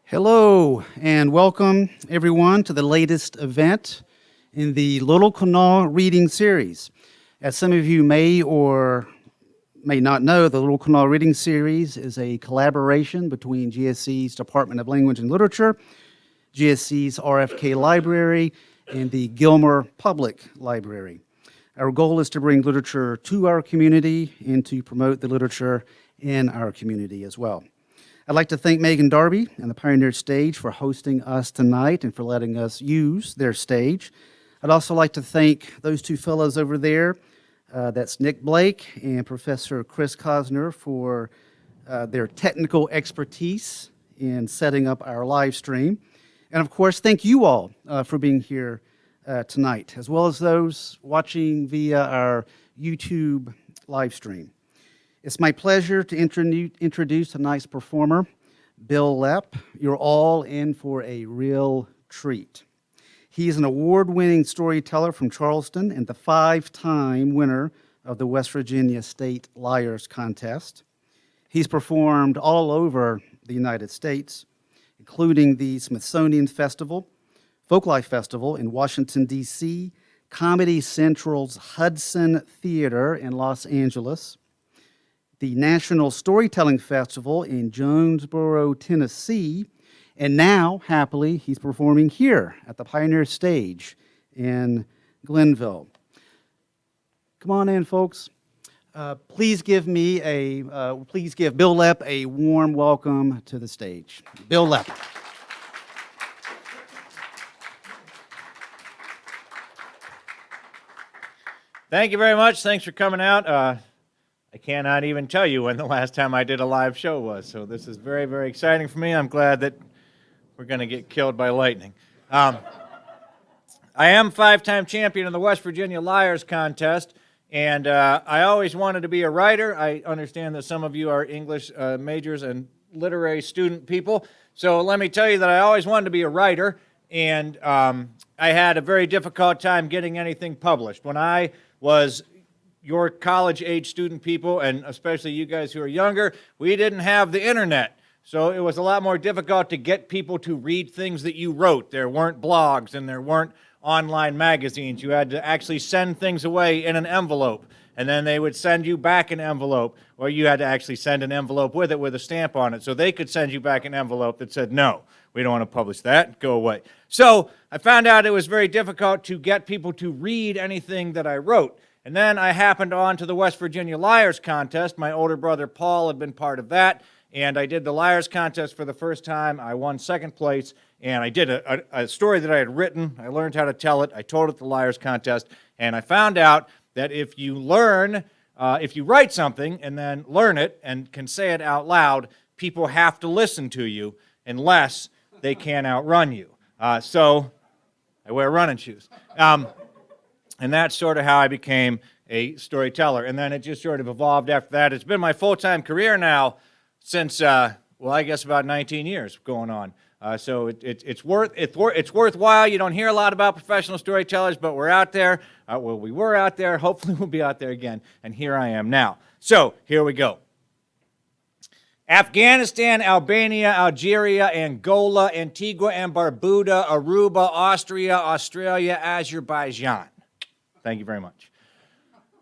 Hello, and welcome everyone to the latest event in the Little Kanawha Reading Series. As some of you may or may not know, the Little Kanawha Reading Series is a collaboration between GSC's Department of Language and Literature, GSC's RFK Library, and the Gilmer Public Library. Our goal is to bring literature to our community and to promote the literature in our community as well. I'd like to thank Megan Darby and the Pioneer Stage for hosting us tonight and for letting us use their stage. I'd also like to thank those two fellows over there, that's Nick Blake and Professor Chris Cosner, for their technical expertise in setting up our live stream. And of course, thank you all for being here tonight, as well as those watching via our YouTube live stream. It's my pleasure to introduce tonight's performer, Bil Lepp. You're all in for a real treat. He is an award-winning storyteller from Charleston and the 5-time winner of the West Virginia State Liars Contest. He's performed all over the United States, including the Smithsonian Folklife Festival in Washington, D.C., Comedy Central's Hudson Theater in Los Angeles, the National Storytelling Festival in Jonesborough, Tennessee, and now, happily, he's performing here at the Pioneer Stage in Glenville. Come on in, folks. Please give Bil Lepp a warm welcome to the stage. Bil Lepp. Thank you very much. Thanks for coming out. I cannot even tell you when the last time I did a live show was, so this is very, very exciting for me. I'm glad that we're going to get killed by lightning. I am 5-time champion in the West Virginia Liars Contest, and I always wanted to be a writer. I understand that some of you are English majors and literary student people, so let me tell you that I always wanted to be a writer, and I had a very difficult time getting anything published. When I was your college-age student people, and especially you guys who are younger, we didn't have the internet. So it was a lot more difficult to get people to read things that you wrote. There weren't blogs and there weren't online magazines. You had to actually send things away in an envelope, and then they would send you back an envelope, or you had to actually send an envelope with it with a stamp on it, so they could send you back an envelope that said, no, we don't want to publish that, go away. So I found out it was very difficult to get people to read anything that I wrote. And then I happened on to the West Virginia Liars Contest. My older brother Paul had been part of that, and I did the Liars Contest for the first time. I won second place, and I did a story that I had written. I learned how to tell it. I told it at the Liars Contest, and I found out that if you write something and then learn it and can say it out loud, people have to listen to you unless they can outrun you. So I wear running shoes. And that's sort of how I became a storyteller. And then it just sort of evolved after that. It's been my full-time career now since, I guess about 19 years going on. So it's worthwhile. You don't hear a lot about professional storytellers, but we're out there. We were out there. Hopefully we'll be out there again. And here I am now. So here we go. Afghanistan, Albania, Algeria, Angola, Antigua and Barbuda, Aruba, Austria, Australia, Azerbaijan. Thank you very much.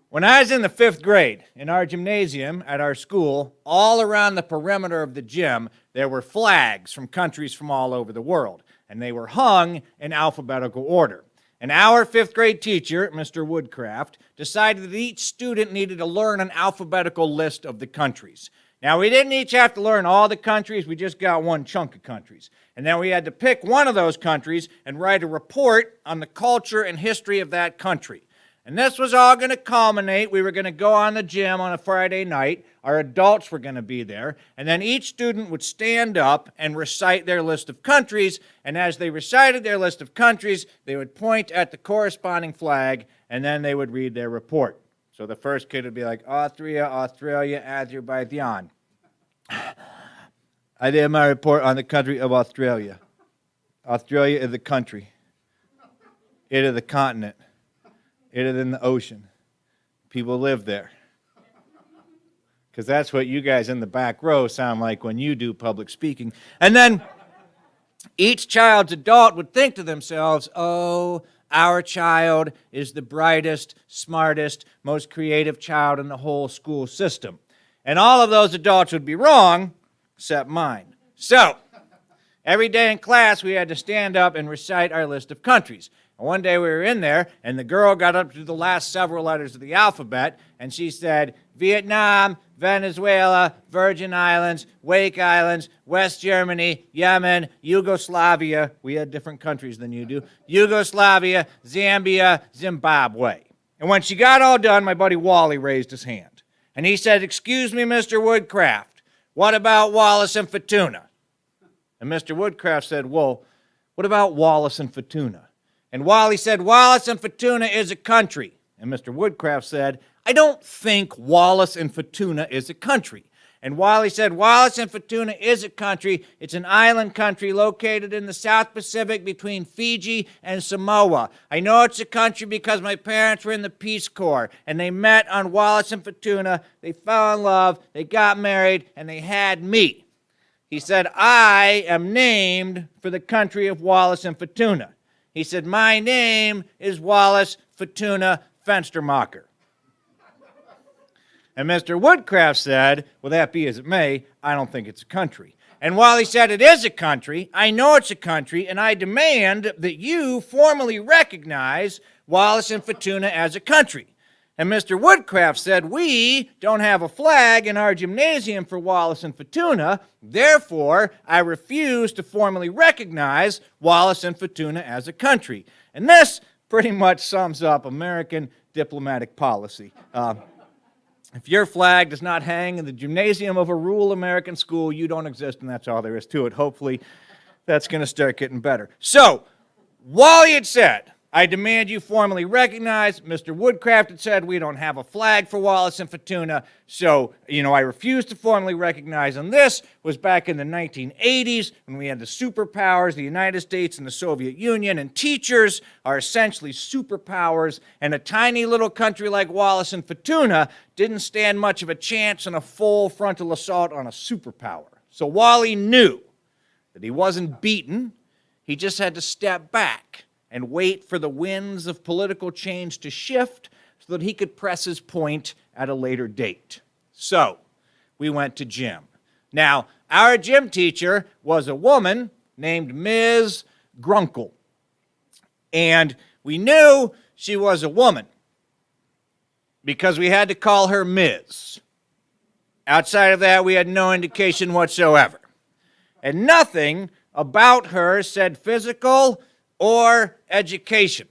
When I was in the 5th grade, in our gymnasium at our school, all around the perimeter of the gym, there were flags from countries from all over the world, and they were hung in alphabetical order. And our 5th grade teacher, Mr. Woodcraft, decided that each student needed to learn an alphabetical list of the countries. Now, we didn't each have to learn all the countries, we just got one chunk of countries. And then we had to pick one of those countries and write a report on the culture and history of that country. And this was all going to culminate. We were going to go on the gym on a Friday night. Our adults were going to be there. And then each student would stand up and recite their list of countries. And as they recited their list of countries, they would point at the corresponding flag, and then they would read their report. So the first kid would be like, Austria, Australia, Azerbaijan. I did my report on the country of Australia. Australia is a country. It is a continent. It is in the ocean. People live there. Because that's what you guys in the back row sound like when you do public speaking. And then each child's adult would think to themselves, oh, our child is the brightest, smartest, most creative child in the whole school system. And all of those adults would be wrong, except mine. So, every day in class, we had to stand up and recite our list of countries. And one day we were in there, and the girl got up to the last several letters of the alphabet, and she said, Vietnam, Venezuela, Virgin Islands, Wake Islands, West Germany, Yemen, Yugoslavia. We had different countries than you do. Yugoslavia, Zambia, Zimbabwe. And when she got all done, my buddy Wally raised his hand. And he said, excuse me, Mr. Woodcraft, what about Wallace and Futuna? And Mr. Woodcraft said, well, what about Wallace and Futuna? And Wally said, Wallace and Futuna is a country. And Mr. Woodcraft said, I don't think Wallace and Futuna is a country. And Wally said, Wallace and Futuna is a country. It's an island country located in the South Pacific between Fiji and Samoa. I know it's a country because my parents were in the Peace Corps, and they met on Wallace and Futuna. They fell in love, they got married, and they had me. He said, I am named for the country of Wallace and Futuna. He said, my name is Wallace Futuna Fenstermacher. And Mr. Woodcraft said, well, that be as it may, I don't think it's a country. And while he said it is a country, I know it's a country, and I demand that you formally recognize Wallace and Futuna as a country. And Mr. Woodcraft said, we don't have a flag in our gymnasium for Wallace and Futuna, therefore I refuse to formally recognize Wallace and Futuna as a country. And this pretty much sums up American diplomatic policy. If your flag does not hang in the gymnasium of a rural American school, you don't exist, and that's all there is to it. Hopefully, that's going to start getting better. So, Wally had said, I demand you formally recognize. Mr. Woodcraft had said, we don't have a flag for Wallace and Futuna, so, I refuse to formally recognize. And this was back in the 1980s when we had the superpowers, the United States and the Soviet Union, and teachers are essentially superpowers, and a tiny little country like Wallace and Futuna didn't stand much of a chance in a full frontal assault on a superpower. So Wally knew that he wasn't beaten, he just had to step back and wait for the winds of political change to shift so that he could press his point at a later date. So, we went to gym. Now, our gym teacher was a woman named Ms. Grunkle. And we knew she was a woman because we had to call her Ms. Outside of that, we had no indication whatsoever. And nothing about her said physical or education,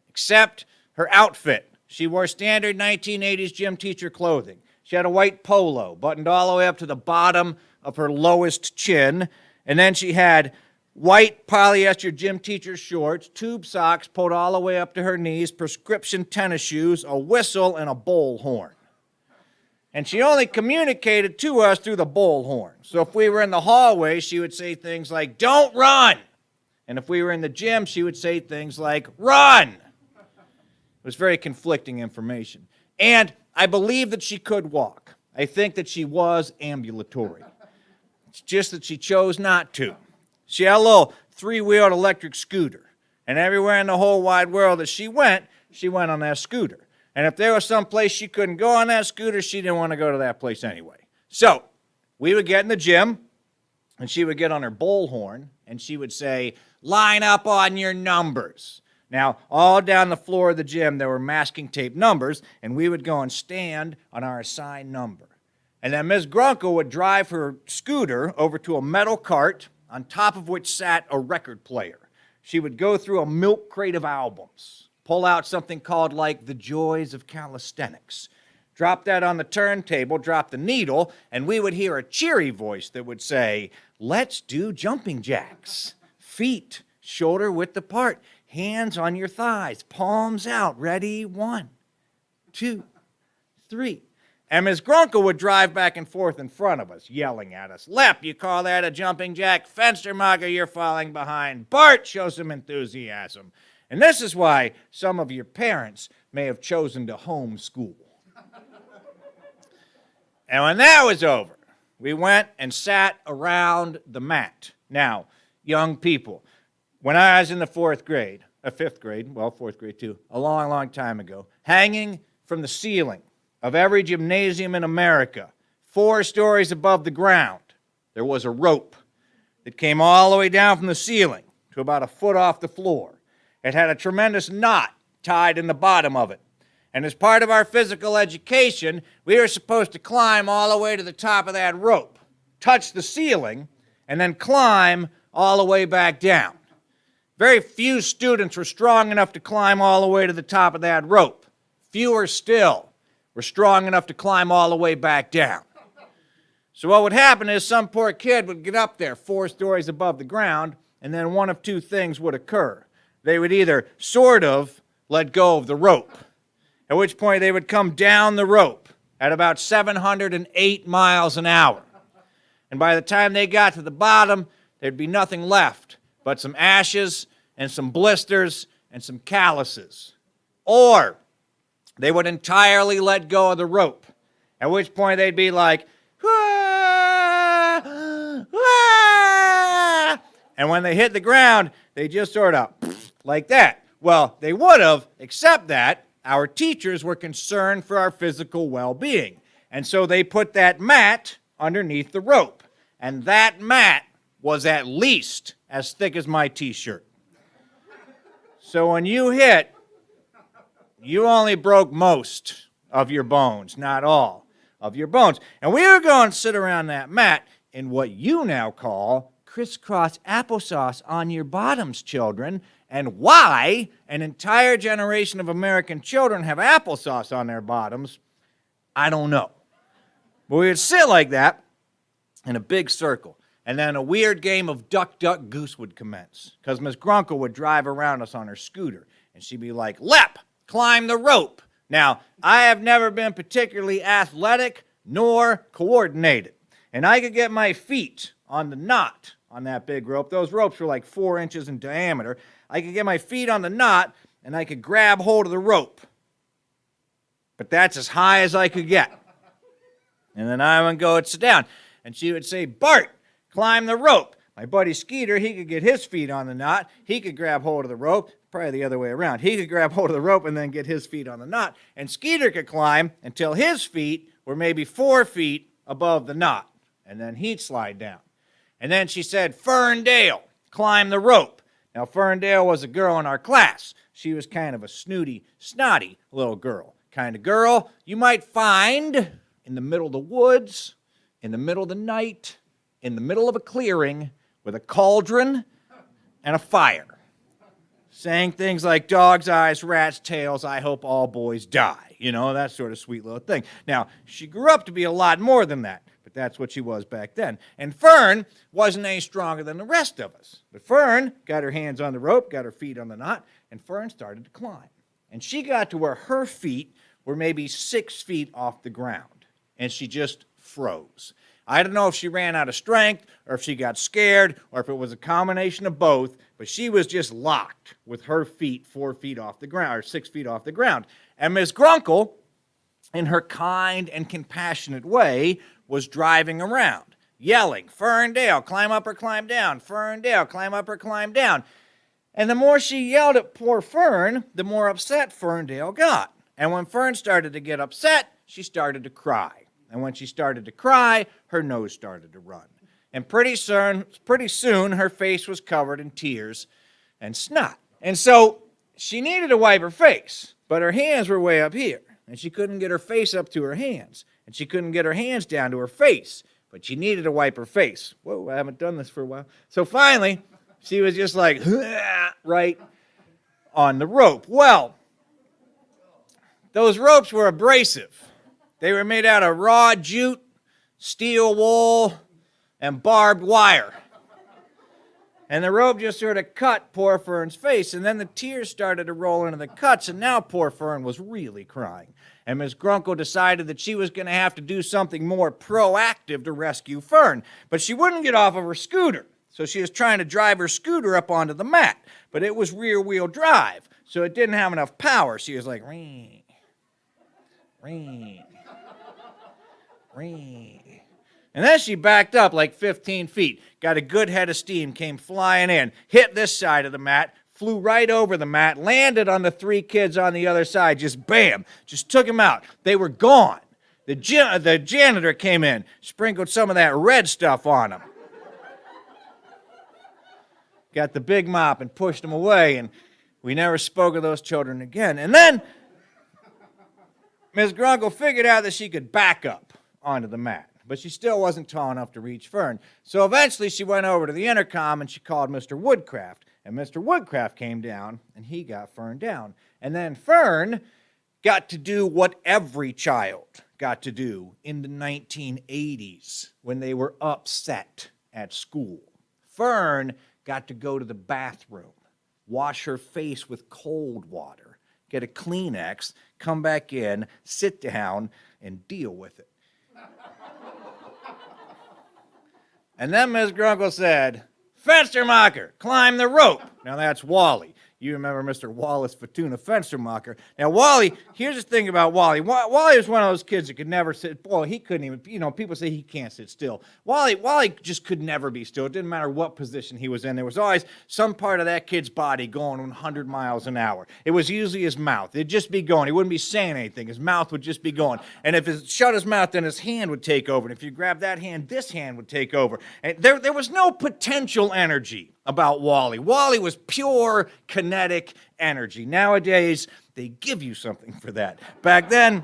except her outfit. She wore standard 1980s gym teacher clothing. She had a white polo buttoned all the way up to the bottom of her lowest chin, and then she had white polyester gym teacher shorts, tube socks pulled all the way up to her knees, prescription tennis shoes, a whistle, and a bullhorn. And she only communicated to us through the bullhorn. So if we were in the hallway, she would say things like, don't run! And if we were in the gym, she would say things like, run! It was very conflicting information. And I believe that she could walk. I think that she was ambulatory. It's just that she chose not to. She had a little three-wheeled electric scooter. And everywhere in the whole wide world that she went on that scooter. And if there was some place she couldn't go on that scooter, she didn't want to go to that place anyway. So we would get in the gym, and she would get on her bullhorn, and she would say, line up on your numbers. Now, all down the floor of the gym, there were masking tape numbers, and we would go and stand on our assigned number. And then Ms. Grunkle would drive her scooter over to a metal cart, on top of which sat a record player. She would go through a milk crate of albums, pull out something called, like, The Joys of Calisthenics, drop that on the turntable, drop the needle, and we would hear a cheery voice that would say, let's do jumping jacks. Feet shoulder width apart, hands on your thighs, palms out, ready, 1, 2, 3. And Miss Grunkle would drive back and forth in front of us, yelling at us. Lepp, you call that a jumping jack? Fenstermacher, you're falling behind. Bart, show some enthusiasm. And this is why some of your parents may have chosen to homeschool. And when that was over, we went and sat around the mat. Now, young people, when I was in the fifth grade, fourth grade too, a long, long time ago, hanging from the ceiling of every gymnasium in America, 4 stories above the ground, there was a rope that came all the way down from the ceiling to about a foot off the floor. It had a tremendous knot tied in the bottom of it. And as part of our physical education, we were supposed to climb all the way to the top of that rope, touch the ceiling, and then climb all the way back down. Very few students were strong enough to climb all the way to the top of that rope. Fewer still were strong enough to climb all the way back down. So what would happen is some poor kid would get up there 4 stories above the ground, and then one of 2 things would occur. They would either sort of let go of the rope, at which point they would come down the rope at about 708 miles an hour. And by the time they got to the bottom, there'd be nothing left but some ashes and some blisters and some calluses. Or they would entirely let go of the rope, at which point they'd be like, "Wah! Wah!" And when they hit the ground, they just sort of like that. Well, they would have, except that our teachers were concerned for our physical well-being. And so they put that mat underneath the rope. And that mat was at least as thick as my t-shirt. So when you hit, you only broke most of your bones, not all of your bones. And we were going to sit around that mat in what you now call crisscross applesauce on your bottoms, children. And why an entire generation of American children have applesauce on their bottoms, I don't know. But we would sit like that in a big circle. And then a weird game of duck, duck, goose would commence. Because Miss Grunkle would drive around us on her scooter. And she'd be like, Lepp, climb the rope. Now, I have never been particularly athletic nor coordinated. And I could get my feet on the knot on that big rope. Those ropes were like 4 inches in diameter. I could get my feet on the knot, and I could grab hold of the rope. But that's as high as I could get. And then I would go and sit down. And she would say, Bart, climb the rope. My buddy Skeeter, he could get his feet on the knot. He could grab hold of the rope. Probably the other way around. He could grab hold of the rope and then get his feet on the knot. And Skeeter could climb until his feet were maybe 4 feet above the knot. And then he'd slide down. And then she said, Ferndale, climb the rope. Now, Ferndale was a girl in our class. She was kind of a snooty, snotty little girl. Kind of girl you might find in the middle of the woods, in the middle of the night, in the middle of a clearing with a cauldron and a fire, saying things like dog's eyes, rat's tails, I hope all boys die. You know, that sort of sweet little thing. Now, she grew up to be a lot more than that. But that's what she was back then. And Fern wasn't any stronger than the rest of us. But Fern got her hands on the rope, got her feet on the knot, and Fern started to climb. And she got to where her feet were maybe 6 feet off the ground. And she just froze. I don't know if she ran out of strength, or if she got scared, or if it was a combination of both, but she was just locked with her feet 4 feet off the ground, or 6 feet off the ground. And Miss Grunkle, in her kind and compassionate way, was driving around, yelling, Ferndale, climb up or climb down, Ferndale, climb up or climb down. And the more she yelled at poor Fern, the more upset Ferndale got. And when Fern started to get upset, she started to cry. And when she started to cry, her nose started to run. And pretty soon, her face was covered in tears and snot. And so she needed to wipe her face, but her hands were way up here. And she couldn't get her face up to her hands. And she couldn't get her hands down to her face. But she needed to wipe her face. Whoa, I haven't done this for a while. So finally, she was just like, right on the rope. Well, those ropes were abrasive. They were made out of raw jute, steel wool, and barbed wire. And the rope just sort of cut poor Fern's face, and then the tears started to roll into the cuts, and now poor Fern was really crying. And Miss Grunkle decided that she was going to have to do something more proactive to rescue Fern. But she wouldn't get off of her scooter, so she was trying to drive her scooter up onto the mat. But it was rear-wheel drive, so it didn't have enough power. She was like, ring, ring, ring. And then she backed up like 15 feet, got a good head of steam, came flying in, hit this side of the mat, flew right over the mat, landed on the 3 kids on the other side, just bam, just took them out. They were gone. The janitor came in, sprinkled some of that red stuff on them. Got the big mop and pushed them away, and we never spoke of those children again. And then Miss Grunkle figured out that she could back up onto the mat, but she still wasn't tall enough to reach Fern. So eventually she went over to the intercom and she called Mr. Woodcraft. And Mr. Woodcraft came down and he got Fern down. And then Fern got to do what every child got to do in the 1980s when they were upset at school. Fern got to go to the bathroom, wash her face with cold water, get a Kleenex, come back in, sit down, and deal with it. And then Miss Grunkle said, Fenstermacher, climb the rope. Now that's Wally. You remember Mr. Wallace Fortuna Fenstermacher. Now Wally, here's the thing about Wally. Wally was one of those kids that could never sit. Boy, he couldn't even, people say he can't sit still. Wally just could never be still. It didn't matter what position he was in. There was always some part of that kid's body going 100 miles an hour. It was usually his mouth. It'd just be going. He wouldn't be saying anything. His mouth would just be going. And if he shut his mouth, then his hand would take over. And if you grab that hand, this hand would take over. And there was no potential energy about Wally. Wally was pure kinetic energy. Nowadays, they give you something for that. Back then,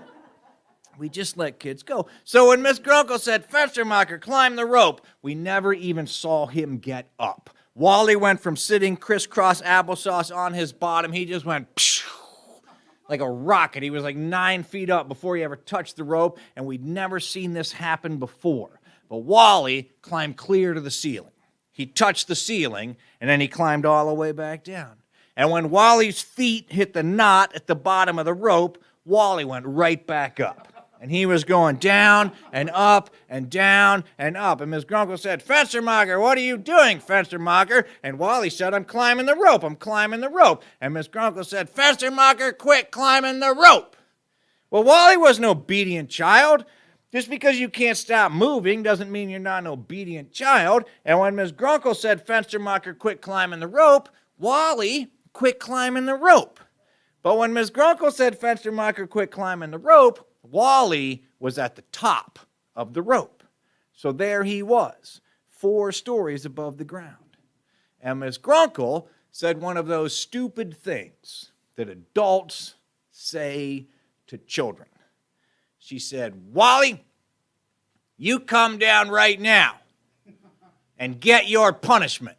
we just let kids go. So when Miss Grunkle said, Fenstermacher, climb the rope, we never even saw him get up. Wally went from sitting crisscross applesauce on his bottom, he just went like a rocket. He was like 9 feet up before he ever touched the rope, and we'd never seen this happen before. But Wally climbed clear to the ceiling. He touched the ceiling, and then he climbed all the way back down. And when Wally's feet hit the knot at the bottom of the rope, Wally went right back up. And he was going down and up and down and up. And Miss Grunkle said, Fenstermacher, what are you doing, Fenstermacher? And Wally said, I'm climbing the rope. I'm climbing the rope. And Miss Grunkle said, Fenstermacher, quit climbing the rope. Well, Wally was an obedient child. Just because you can't stop moving doesn't mean you're not an obedient child. And when Miss Grunkle said, Fenstermacher, quit climbing the rope, Wally quit climbing the rope. But when Miss Grunkle said, Fenstermacher, quit climbing the rope, Wally was at the top of the rope. So there he was, 4 stories above the ground. And Miss Grunkle said one of those stupid things that adults say to children. She said, Wally, you come down right now and get your punishment.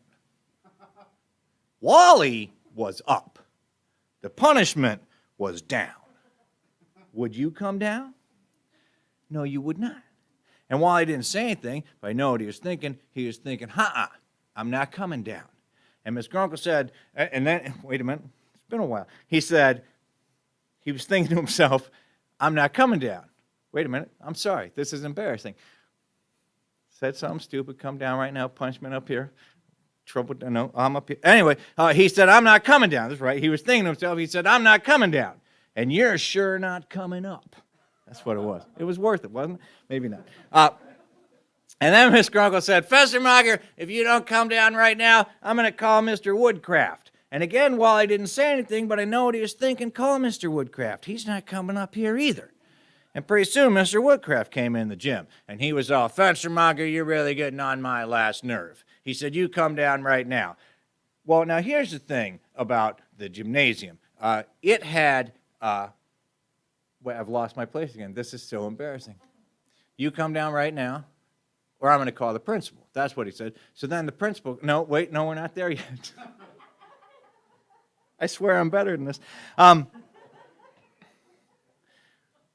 Wally was up. The punishment was down. Would you come down? No, you would not. And Wally didn't say anything, but I know what he was thinking. He was thinking, I'm not coming down. And Miss Grunkle said, and then, wait a minute, it's been a while. He said, he was thinking to himself, I'm not coming down. Wait a minute, I'm sorry, this is embarrassing. Said something stupid, come down right now, punishment up here. Trouble, no, I'm up here. Anyway, he said, I'm not coming down. That's right, he was thinking to himself, he said, I'm not coming down. And you're sure not coming up. That's what it was. It was worth it, wasn't it? Maybe not. And then Miss Grunkle said, Fenstermacher, if you don't come down right now, I'm going to call Mr. Woodcraft. And again, Wally didn't say anything, but I know what he was thinking, call Mr. Woodcraft. He's not coming up here either. And pretty soon, Mr. Woodcraft came in the gym, and he was all, Fenstermacher, you're really getting on my last nerve. He said, you come down right now. Well, now here's the thing about the gymnasium. It had, well, I've lost my place again. This is so embarrassing. You come down right now, or I'm going to call the principal. That's what he said. So then the principal, no, wait, no, we're not there yet. I swear I'm better than this.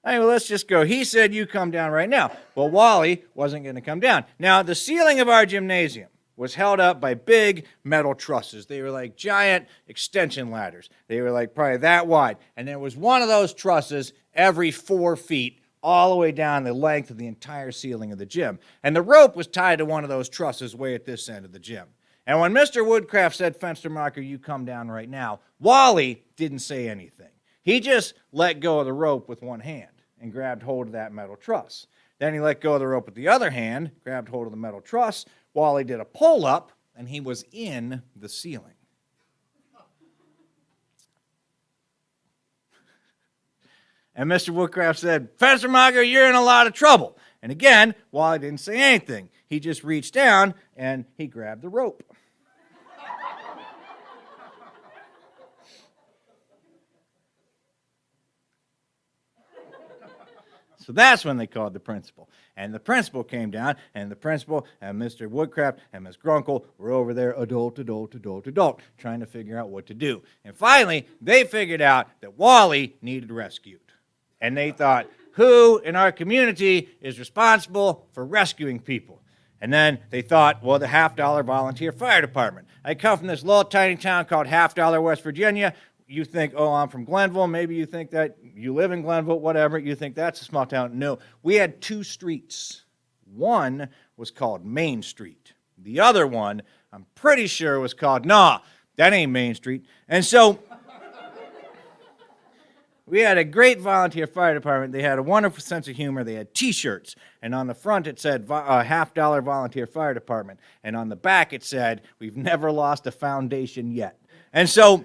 Anyway, let's just go. He said, you come down right now. Well, Wally wasn't going to come down. Now, the ceiling of our gymnasium was held up by big metal trusses. They were like giant extension ladders. They were like probably that wide. And there was one of those trusses every 4 feet all the way down the length of the entire ceiling of the gym. And the rope was tied to one of those trusses way at this end of the gym. And when Mr. Woodcraft said, "Fenstermacher, you come down right now," Wally didn't say anything. He just let go of the rope with one hand and grabbed hold of that metal truss. Then he let go of the rope with the other hand, grabbed hold of the metal truss. Wally did a pull-up, and he was in the ceiling. And Mr. Woodcraft said, "Fenstermacher, you're in a lot of trouble." And again, Wally didn't say anything. He just reached down, and he grabbed the rope. So that's when they called the principal. And the principal came down, and the principal and Mr. Woodcraft and Miss Grunkle were over there, adult, trying to figure out what to do. And finally, they figured out that Wally needed rescued. And they thought, who in our community is responsible for rescuing people? And then they thought, well, the $50 volunteer fire department. I come from this little tiny town called $50, West Virginia. You think, oh, I'm from Glenville. Maybe you think that you live in Glenville, whatever. You think that's a small town. No, we had 2 streets. One was called Main Street. The other one, I'm pretty sure, was called, nah, that ain't Main Street. And so we had a great volunteer fire department. They had a wonderful sense of humor. They had T-shirts. And on the front it said, $50 volunteer fire department. And on the back it said, we've never lost a foundation yet. And so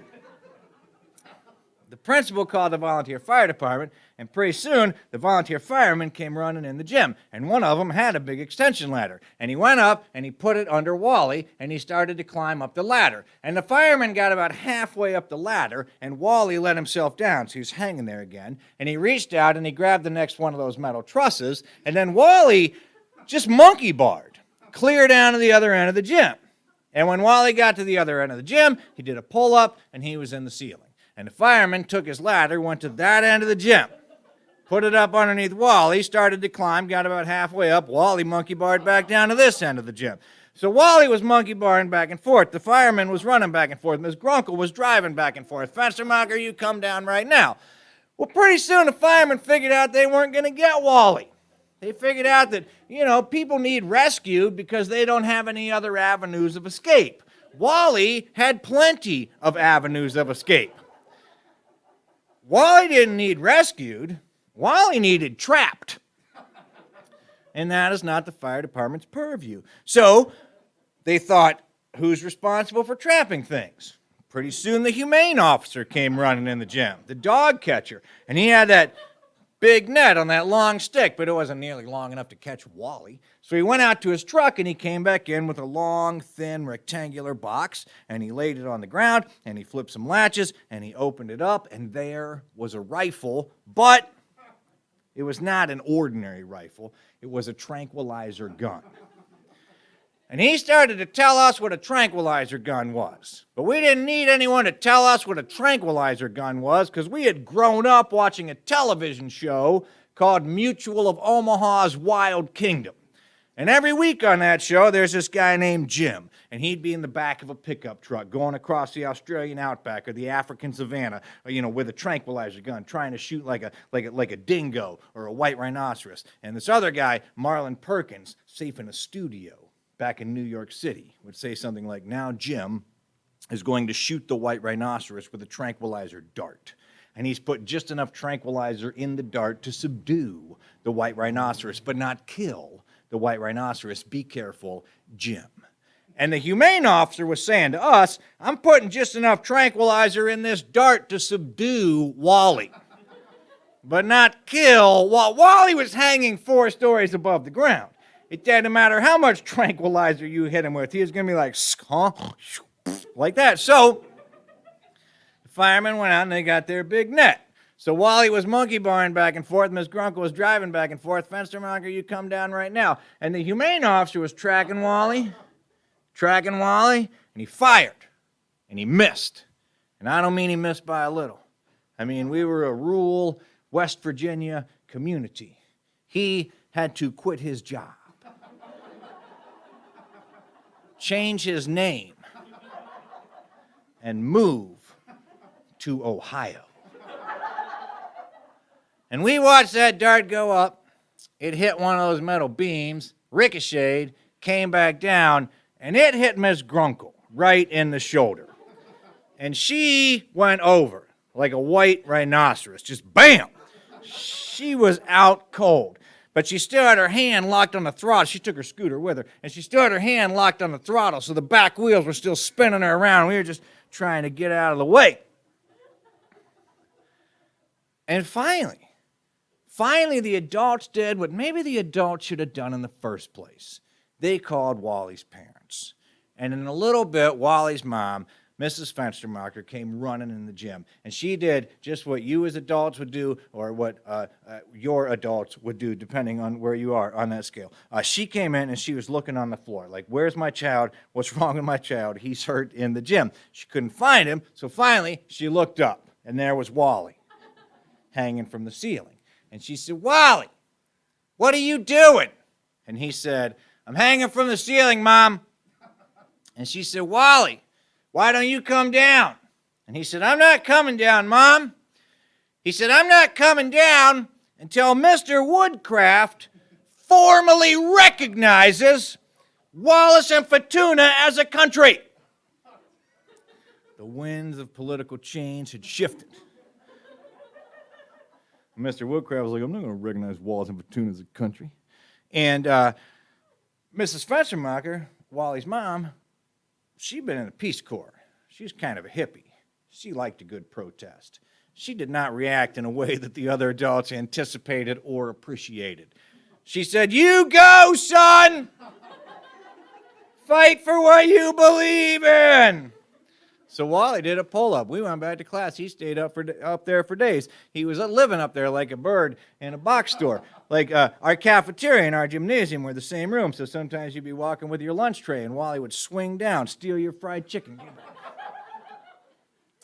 the principal called the volunteer fire department, and pretty soon the volunteer firemen came running in the gym, and one of them had a big extension ladder, and he went up and he put it under Wally, and he started to climb up the ladder, and the fireman got about halfway up the ladder, and Wally let himself down, so he was hanging there again, and he reached out and he grabbed the next one of those metal trusses, and then Wally just monkey barred clear down to the other end of the gym. And when Wally got to the other end of the gym, he did a pull-up, and he was in the ceiling. And the fireman took his ladder, went to that end of the gym, put it up underneath Wally, started to climb, got about halfway up. Wally monkey barred back down to this end of the gym. So Wally was monkey barring back and forth. The fireman was running back and forth. Miss Grunkle was driving back and forth. "Fenstermacher, you come down right now." Well, pretty soon the firemen figured out they weren't going to get Wally. They figured out that, people need rescued because they don't have any other avenues of escape. Wally had plenty of avenues of escape. Wally didn't need rescued. Wally needed trapped. And that is not the fire department's purview. So they thought, who's responsible for trapping things? Pretty soon the humane officer came running in the gym, the dog catcher. And he had that big net on that long stick, but it wasn't nearly long enough to catch Wally. So he went out to his truck and he came back in with a long, thin, rectangular box, and he laid it on the ground, and he flipped some latches, and he opened it up, and there was a rifle, but it was not an ordinary rifle. It was a tranquilizer gun. And he started to tell us what a tranquilizer gun was. But we didn't need anyone to tell us what a tranquilizer gun was, because we had grown up watching a television show called Mutual of Omaha's Wild Kingdom. And every week on that show, there's this guy named Jim, and he'd be in the back of a pickup truck going across the Australian outback or the African savannah, with a tranquilizer gun, trying to shoot like a dingo or a white rhinoceros. And this other guy, Marlon Perkins, safe in a studio back in New York City, would say something like, "Now Jim is going to shoot the white rhinoceros with a tranquilizer dart. And he's put just enough tranquilizer in the dart to subdue the white rhinoceros, but not kill the white rhinoceros. Be careful, Jim." And the humane officer was saying to us, "I'm putting just enough tranquilizer in this dart to subdue Wally, but not kill." While Wally was hanging 4 stories above the ground. It didn't matter how much tranquilizer you hit him with. He was going to be like, like that. So the firemen went out and they got their big net. So Wally was monkey barring back and forth. Miss Grunkle was driving back and forth. "Fenstermacher, you come down right now." And the humane officer was tracking Wally, and he fired, and he missed. And I don't mean he missed by a little. I mean, we were a rural West Virginia community. He had to quit his job change his name and move to Ohio. And we watched that dart go up. It hit one of those metal beams, ricocheted, came back down, and it hit Miss Grunkle right in the shoulder. And she went over like a white rhinoceros, just bam! She was out cold. But she still had her hand locked on the throttle. She took her scooter with her, and she still had her hand locked on the throttle, so the back wheels were still spinning her around. We were just trying to get out of the way. And finally the adults did what maybe the adults should have done in the first place. They called Wally's parents. And in a little bit, Wally's mom, Mrs. Fenstermacher, came running in the gym. And she did just what you as adults would do, or what your adults would do, depending on where you are on that scale. She came in and she was looking on the floor, like, where's my child? What's wrong with my child? He's hurt in the gym. She couldn't find him, so finally she looked up, and there was Wally, hanging from the ceiling. And she said, Wally, what are you doing? And he said, I'm hanging from the ceiling, Mom. And she said, Wally, why don't you come down? And he said, I'm not coming down, Mom. He said, I'm not coming down until Mr. Woodcraft formally recognizes Wallace and Futuna as a country. The winds of political change had shifted. Mr. Woodcraft was like, I'm not going to recognize Wallace and Futuna as a country. And Mrs. Fenstermacher, Wally's mom, she'd been in the Peace Corps. She was kind of a hippie. She liked a good protest. She did not react in a way that the other adults anticipated or appreciated. She said, you go, son! Fight for what you believe in! So Wally did a pull-up. We went back to class. He stayed up there for days. He was living up there like a bird in a box store. Like our cafeteria and our gymnasium were the same room, so sometimes you'd be walking with your lunch tray, and Wally would swing down, steal your fried chicken.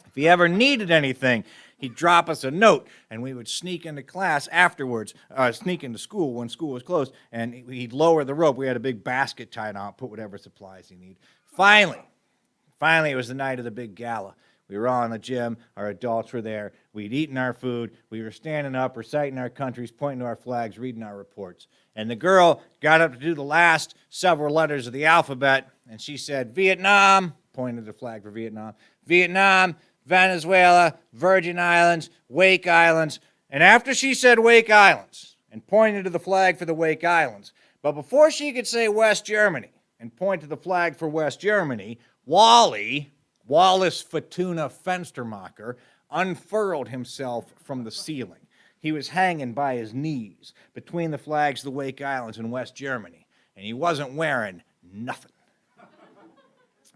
If he ever needed anything, he'd drop us a note, and we would sneak into class afterwards, sneak into school when school was closed, and he'd lower the rope. We had a big basket tied on, put whatever supplies he needed. Finally, it was the night of the big gala. We were all in the gym. Our adults were there. We'd eaten our food. We were standing up, reciting our countries, pointing to our flags, reading our reports. And the girl got up to do the last several letters of the alphabet, and she said, Vietnam, pointed to the flag for Vietnam, Vietnam, Venezuela, Virgin Islands, Wake Islands. And after she said Wake Islands and pointed to the flag for the Wake Islands, but before she could say West Germany and point to the flag for West Germany, Wallace Futuna Fenstermacher, unfurled himself from the ceiling. He was hanging by his knees between the flags of the Wake Islands and West Germany, and he wasn't wearing nothing.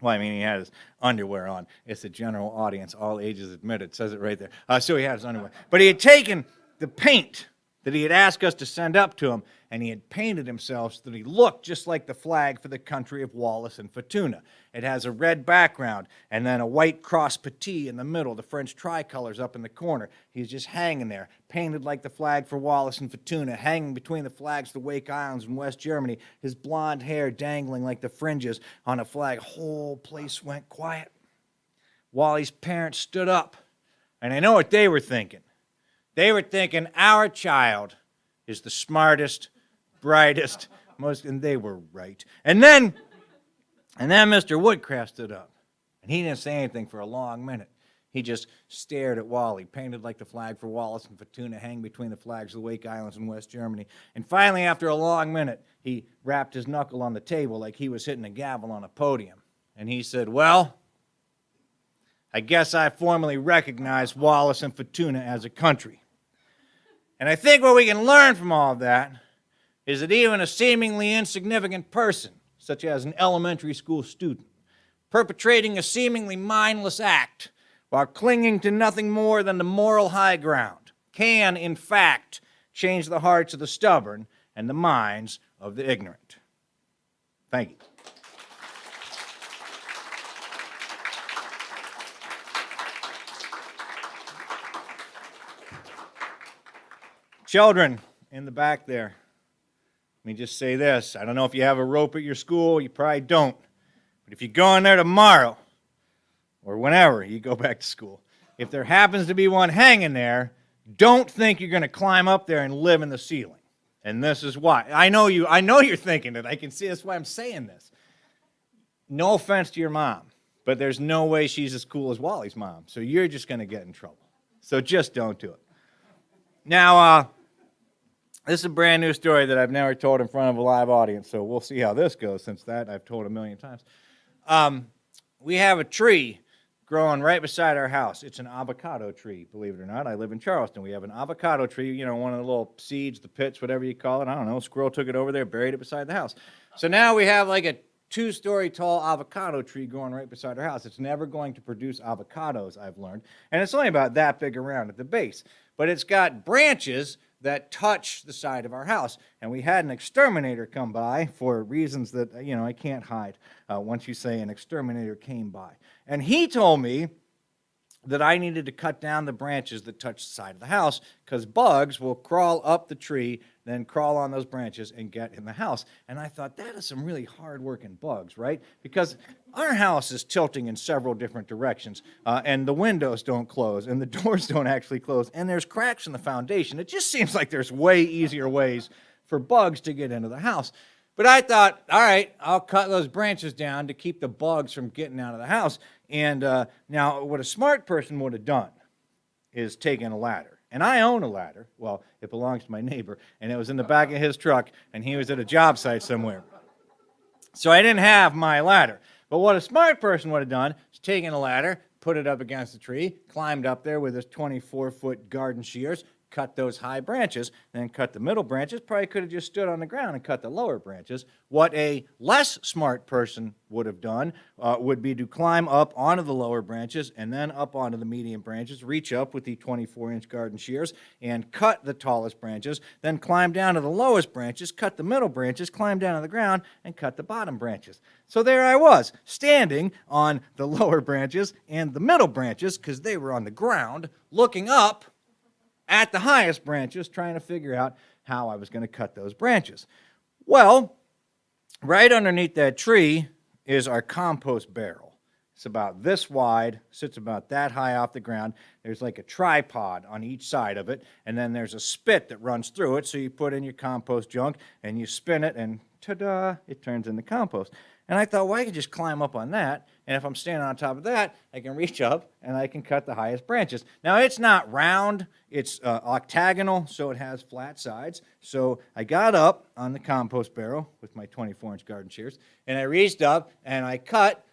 Well, I mean, he had his underwear on. It's the general audience, all ages admitted. It says it right there. So he had his underwear. But he had taken the paint that he had asked us to send up to him, and he had painted himself so that he looked just like the flag for the country of Wallace and Futuna. It has a red background and then a white cross petit in the middle. The French tricolor's up in the corner. He's just hanging there, painted like the flag for Wallace and Futuna, hanging between the flags of the Wake Islands and West Germany, his blonde hair dangling like the fringes on a flag. Whole place went quiet. Wally's parents stood up, and I know what they were thinking. They were thinking, our child is the smartest, brightest, and they were right. And then Mr. Woodcraft stood up, and he didn't say anything for a long minute. He just stared at Wally, painted like the flag for Wallace and Futuna, hanging between the flags of the Wake Islands and West Germany. And finally, after a long minute, he rapped his knuckle on the table like he was hitting a gavel on a podium. And he said, well, I guess I formally recognize Wallace and Futuna as a country. And I think what we can learn from all of that is that even a seemingly insignificant person, such as an elementary school student, perpetrating a seemingly mindless act while clinging to nothing more than the moral high ground, can, in fact, change the hearts of the stubborn and the minds of the ignorant. Thank you. Children in the back there, let me just say this. I don't know if you have a rope at your school. You probably don't. But if you go in there tomorrow, or whenever you go back to school, if there happens to be one hanging there, don't think you're going to climb up there and live in the ceiling. And this is why. I know you're thinking it. I can see that's why I'm saying this. No offense to your mom, but there's no way she's as cool as Wally's mom. So you're just going to get in trouble. So just don't do it. Now, this is a brand new story that I've never told in front of a live audience, so we'll see how this goes, since that I've told a million times. We have a tree growing right beside our house. It's an avocado tree, believe it or not. I live in Charleston. We have an avocado tree, you know, one of the little seeds, the pits, whatever you call it. I don't know. A squirrel took it over there, buried it beside the house. So now we have like a 2-story tall avocado tree growing right beside our house. It's never going to produce avocados, I've learned. And it's only about that big around at the base. But it's got branches that touch the side of our house. And we had an exterminator come by for reasons that, you know, I can't hide once you say an exterminator came by. And he told me that I needed to cut down the branches that touch the side of the house because bugs will crawl up the tree, then crawl on those branches and get in the house. And I thought, that is some really hard-working bugs, right? Because our house is tilting in several different directions, and the windows don't close, and the doors don't actually close, and there's cracks in the foundation. It just seems like there's way easier ways for bugs to get into the house. But I thought, all right, I'll cut those branches down to keep the bugs from getting out of the house. And now what a smart person would have done is taken a ladder. And I own a ladder. Well, it belongs to my neighbor, and it was in the back of his truck, and he was at a job site somewhere. So I didn't have my ladder. But what a smart person would have done is taken a ladder, put it up against the tree, climbed up there with his 24-foot garden shears, cut those high branches, then cut the middle branches. Probably could have just stood on the ground and cut the lower branches. What a less smart person would have done would be to climb up onto the lower branches and then up onto the medium branches, reach up with the 24-inch garden shears and cut the tallest branches, then climb down to the lowest branches, cut the middle branches, climb down to the ground, and cut the bottom branches. So there I was, standing on the lower branches and the middle branches, because they were on the ground, looking up at the highest branches, trying to figure out how I was going to cut those branches. Well, right underneath that tree is our compost barrel. It's about this wide, sits about that high off the ground. There's like a tripod on each side of it, and then there's a spit that runs through it, so you put in your compost junk, and you spin it, and ta-da, it turns into compost. And I thought, well, I could just climb up on that, and if I'm standing on top of that, I can reach up, and I can cut the highest branches. Now, it's not round, it's octagonal, so it has flat sides. So I got up on the compost barrel with my 24-inch garden shears, and I reached up, and I cut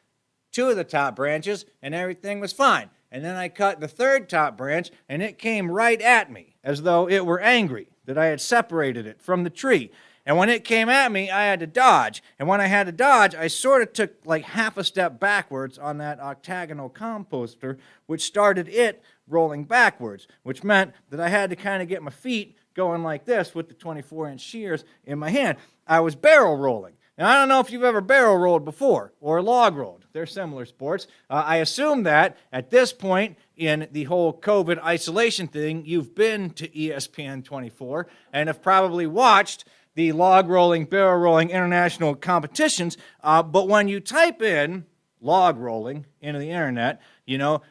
2 of the top branches, and everything was fine. And then I cut the 3rd top branch, and it came right at me, as though it were angry that I had separated it from the tree. And when it came at me, I had to dodge. And when I had to dodge, I sort of took like half a step backwards on that octagonal composter, which started it rolling backwards, which meant that I had to kind of get my feet going like this with the 24-inch shears in my hand. I was barrel rolling. Now, I don't know if you've ever barrel rolled before or log rolled. They're similar sports. I assume that at this point in the whole COVID isolation thing, you've been to ESPN 24 and have probably watched the log rolling, barrel rolling international competitions. But when you type in log rolling into the internet, you know,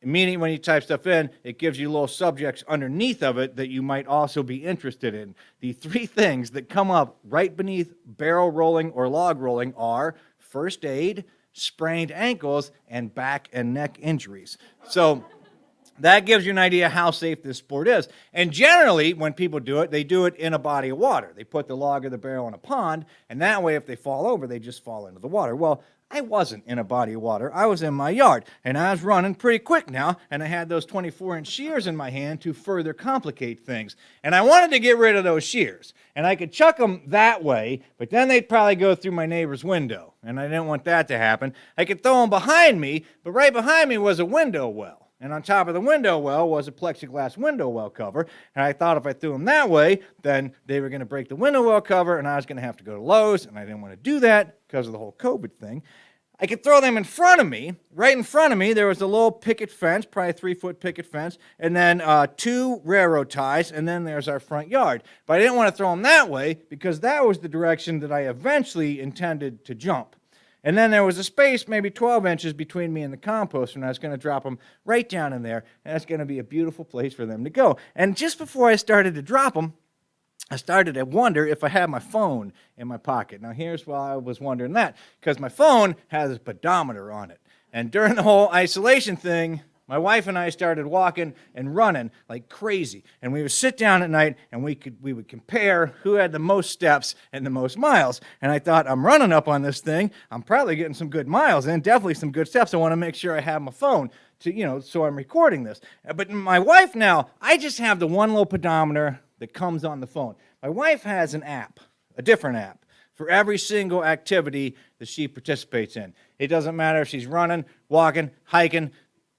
immediately when you type stuff in, it gives you little subjects underneath of it that you might also be interested in. The 3 things that come up right beneath barrel rolling or log rolling are first aid, sprained ankles, and back and neck injuries. So that gives you an idea how safe this sport is. And generally, when people do it, they do it in a body of water. They put the log or the barrel in a pond, and that way, if they fall over, they just fall into the water. Well, I wasn't in a body of water. I was in my yard, and I was running pretty quick now, and I had those 24-inch shears in my hand to further complicate things. And I wanted to get rid of those shears, and I could chuck them that way, but then they'd probably go through my neighbor's window, and I didn't want that to happen. I could throw them behind me, but right behind me was a window well. And on top of the window well was a plexiglass window well cover. And I thought if I threw them that way, then they were going to break the window well cover, and I was going to have to go to Lowe's, and I didn't want to do that because of the whole COVID thing. I could throw them in front of me. Right in front of me, there was a little picket fence, probably a 3-foot picket fence, and then 2 railroad ties, and then there's our front yard. But I didn't want to throw them that way because that was the direction that I eventually intended to jump. And then there was a space, maybe 12 inches, between me and the composter, and I was going to drop them right down in there, and it's going to be a beautiful place for them to go. And just before I started to drop them, I started to wonder if I had my phone in my pocket. Now, here's why I was wondering that, because my phone has a pedometer on it. And during the whole isolation thing, my wife and I started walking and running like crazy. And we would sit down at night and we would compare who had the most steps and the most miles. And I thought, I'm running up on this thing. I'm probably getting some good miles and definitely some good steps. I want to make sure I have my phone to, so I'm recording this. But my wife now, I just have the one little pedometer that comes on the phone. My wife has an app, a different app, for every single activity that she participates in. It doesn't matter if she's running, walking, hiking,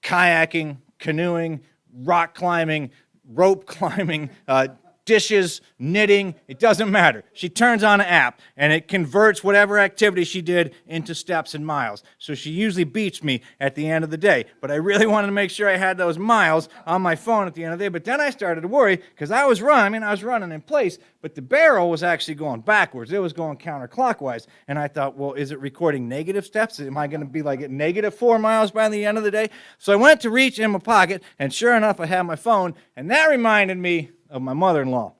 kayaking, canoeing, rock climbing, rope climbing, dishes, knitting, it doesn't matter. She turns on an app, and it converts whatever activity she did into steps and miles. So she usually beats me at the end of the day. But I really wanted to make sure I had those miles on my phone at the end of the day. But then I started to worry, because I was running in place, but the barrel was actually going backwards. It was going counterclockwise. And I thought, well, is it recording negative steps? Am I going to be like at -4 miles by the end of the day? So I went to reach in my pocket, and sure enough, I had my phone, and that reminded me of my mother-in-law.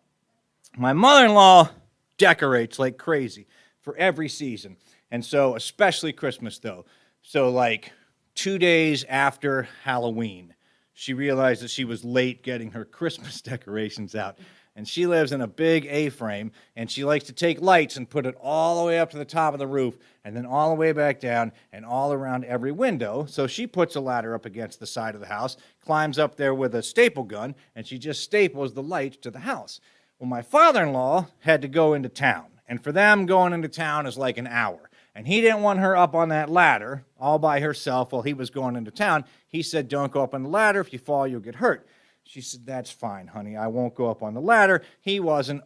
My mother-in-law decorates like crazy for every season, and so especially Christmas, though. So like 2 days after Halloween, she realized that she was late getting her Christmas decorations out. And she lives in a big A-frame, and she likes to take lights and put it all the way up to the top of the roof, and then all the way back down and all around every window. So she puts a ladder up against the side of the house, climbs up there with a staple gun, and she just staples the lights to the house. Well, my father-in-law had to go into town, and for them, going into town is like an hour. And he didn't want her up on that ladder all by herself while he was going into town. He said, don't go up on the ladder. If you fall, you'll get hurt. She said, that's fine, honey. I won't go up on the ladder. He wasn't,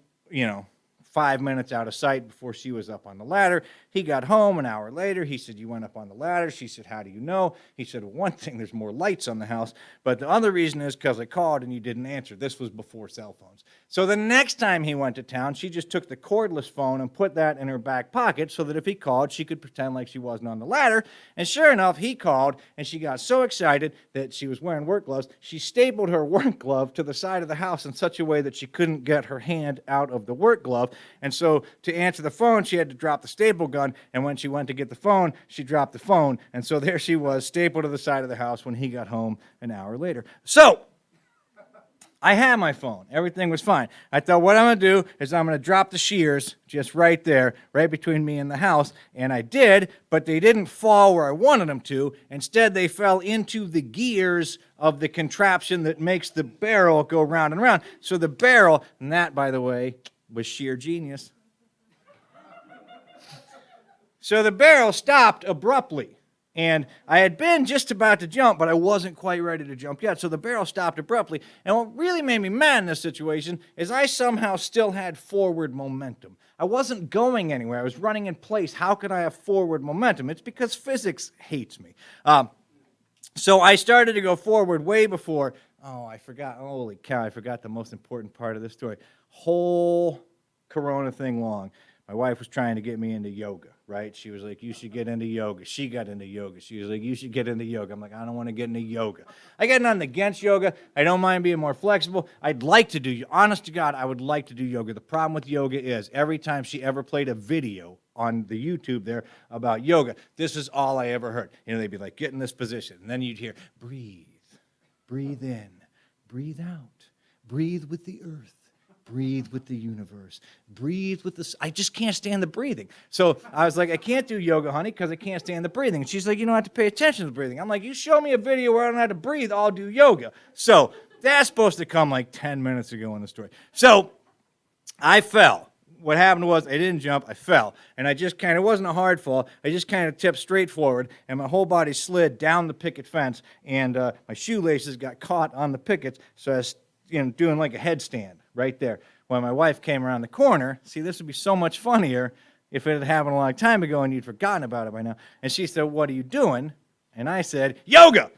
5 minutes out of sight before she was up on the ladder. He got home an hour later. He said, you went up on the ladder. She said, how do you know? He said, well, one thing, there's more lights on the house. But the other reason is because I called and you didn't answer. This was before cell phones. So the next time he went to town, she just took the cordless phone and put that in her back pocket so that if he called, she could pretend like she wasn't on the ladder. And sure enough, he called, and she got so excited that she was wearing work gloves, she stapled her work glove to the side of the house in such a way that she couldn't get her hand out of the work glove. And so to answer the phone, she had to drop the staple gun, and when she went to get the phone, she dropped the phone. And so there she was, stapled to the side of the house when he got home an hour later. So I had my phone. Everything was fine. I thought what I'm going to do is I'm going to drop the shears just right there, right between me and the house. And I did, but they didn't fall where I wanted them to. Instead, they fell into the gears of the contraption that makes the barrel go round and round. So the barrel, and that, by the way, was sheer genius. So the barrel stopped abruptly. And I had been just about to jump, but I wasn't quite ready to jump yet. So the barrel stopped abruptly. And what really made me mad in this situation is I somehow still had forward momentum. I wasn't going anywhere. I was running in place. How could I have forward momentum? It's because physics hates me. So I started to go forward way before. Oh, I forgot. Holy cow, I forgot the most important part of this story. Whole Corona thing long. My wife was trying to get me into yoga, right? She was like, you should get into yoga. She got into yoga. She was like, you should get into yoga. I'm like, I don't want to get into yoga. I got nothing against yoga. I don't mind being more flexible. I'd like to do, honest to God, I would like to do yoga. The problem with yoga is every time she ever played a video on the YouTube there about yoga, this is all I ever heard. They'd be like, get in this position. And then you'd hear, breathe, breathe in, breathe out, breathe with the earth. Breathe with the universe. Breathe with the... I just can't stand the breathing. So I was like, I can't do yoga, honey, because I can't stand the breathing. And she's like, you don't have to pay attention to the breathing. I'm like, you show me a video where I don't have to breathe, I'll do yoga. So that's supposed to come like 10 minutes ago in the story. So I fell. What happened was I didn't jump, I fell. And I just kind of, it wasn't a hard fall, I just kind of tipped straight forward, and my whole body slid down the picket fence, and my shoelaces got caught on the pickets, so I was doing like a headstand right there. When my wife came around the corner, see, this would be so much funnier if it had happened a long time ago and you'd forgotten about it by now. And she said, what are you doing? And I said, yoga!